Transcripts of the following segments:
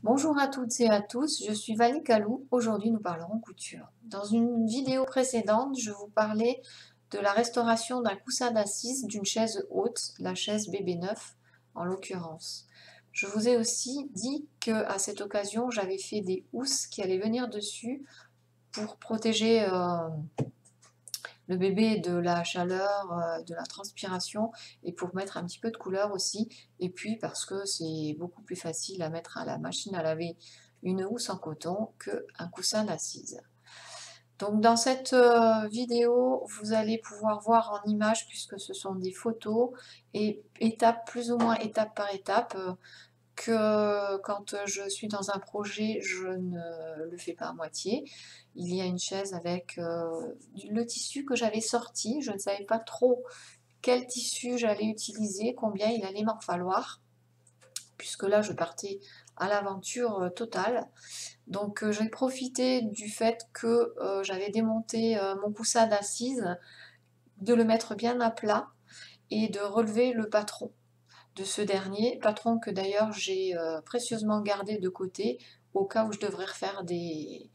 Bonjour à toutes et à tous, je suis Valie Calou. Aujourd'hui, nous parlerons couture. Dans une vidéo précédente, je vous parlais de la restauration d'un coussin d'assise d'une chaise haute, la chaise BB9 en l'occurrence. Je vous ai aussi dit qu'à cette occasion, j'avais fait des housses qui allaient venir dessus pour protéger le bébé de la chaleur, de la transpiration et pour mettre un petit peu de couleur aussi. Et puis parce que c'est beaucoup plus facile à mettre à la machine à laver une housse en coton qu'un coussin d'assise. Donc dans cette vidéo, vous allez pouvoir voir en images, puisque ce sont des photos, et étape, plus ou moins étape par étape, que quand je suis dans un projet, je ne le fais pas à moitié. Il y a une chaise avec le tissu que j'avais sorti. Je ne savais pas trop quel tissu j'allais utiliser, combien il allait m'en falloir, puisque là je partais à l'aventure totale. Donc j'ai profité du fait que j'avais démonté mon coussin d'assise, de le mettre bien à plat et de relever le patron de ce dernier, patron que d'ailleurs j'ai précieusement gardé de côté au cas où je devrais refaire des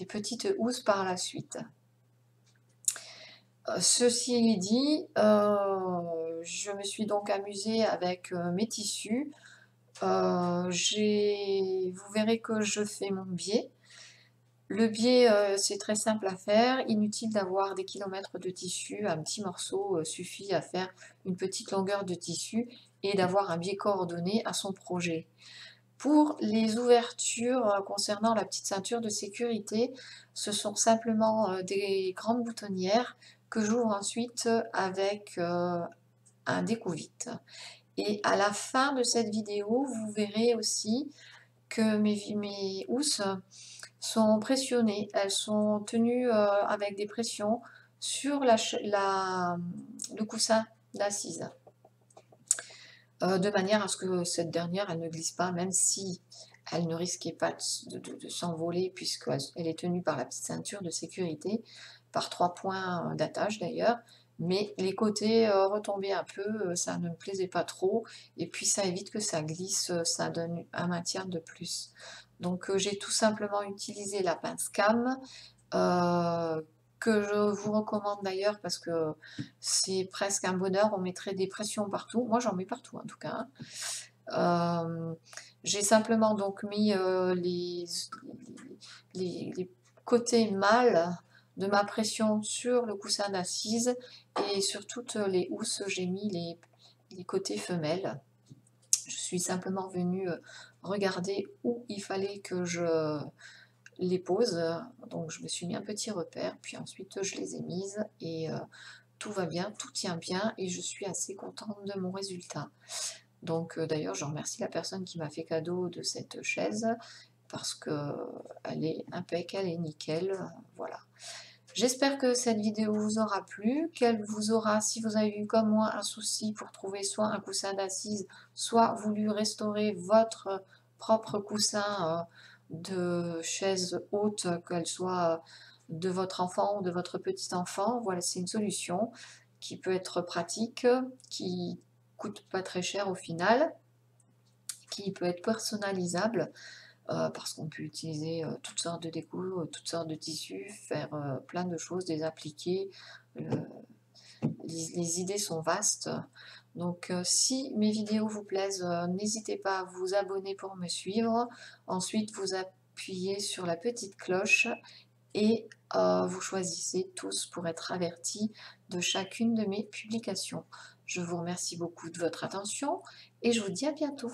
petites housses par la suite. Ceci dit, je me suis donc amusée avec mes tissus. Vous verrez que je fais mon biais. Le biais, c'est très simple à faire, inutile d'avoir des kilomètres de tissu, un petit morceau suffit à faire une petite longueur de tissu et d'avoir un biais coordonné à son projet. Pour les ouvertures concernant la petite ceinture de sécurité, ce sont simplement des grandes boutonnières que j'ouvre ensuite avec un découvite. Et à la fin de cette vidéo, vous verrez aussi que mes housses sont pressionnées. Elles sont tenues avec des pressions sur le coussin d'assise. De manière à ce que cette dernière, elle ne glisse pas, même si elle ne risquait pas de s'envoler, puisqu'elle est tenue par la petite ceinture de sécurité, par 3 points d'attache d'ailleurs, mais les côtés retombaient un peu, ça ne me plaisait pas trop, et puis ça évite que ça glisse, ça donne un maintien de plus. Donc j'ai tout simplement utilisé la pince cam, euh, que je vous recommande d'ailleurs parce que c'est presque un bonheur, on mettrait des pressions partout. Moi j'en mets partout en tout cas, hein. J'ai simplement donc mis les côtés mâles de ma pression sur le coussin d'assise, et sur toutes les housses j'ai mis les côtés femelles. Je suis simplement venue regarder où il fallait que je les pose, donc je me suis mis un petit repère, puis ensuite je les ai mises et tout va bien, tout tient bien et je suis assez contente de mon résultat. Donc d'ailleurs je remercie la personne qui m'a fait cadeau de cette chaise parce que elle est impeccable et nickel, voilà. J'espère que cette vidéo vous aura plu, qu'elle vous aura, si vous avez eu comme moi un souci pour trouver soit un coussin d'assise, soit voulu restaurer votre propre coussin de chaise haute, qu'elle soit de votre enfant ou de votre petit enfant. Voilà, c'est une solution qui peut être pratique, qui coûte pas très cher au final, qui peut être personnalisable, parce qu'on peut utiliser toutes sortes de décos, toutes sortes de tissus, faire plein de choses, les appliquer. Le- les idées sont vastes. Donc si mes vidéos vous plaisent, n'hésitez pas à vous abonner pour me suivre. Ensuite, vous appuyez sur la petite cloche et vous choisissez tous pour être avertis de chacune de mes publications. Je vous remercie beaucoup de votre attention et je vous dis à bientôt.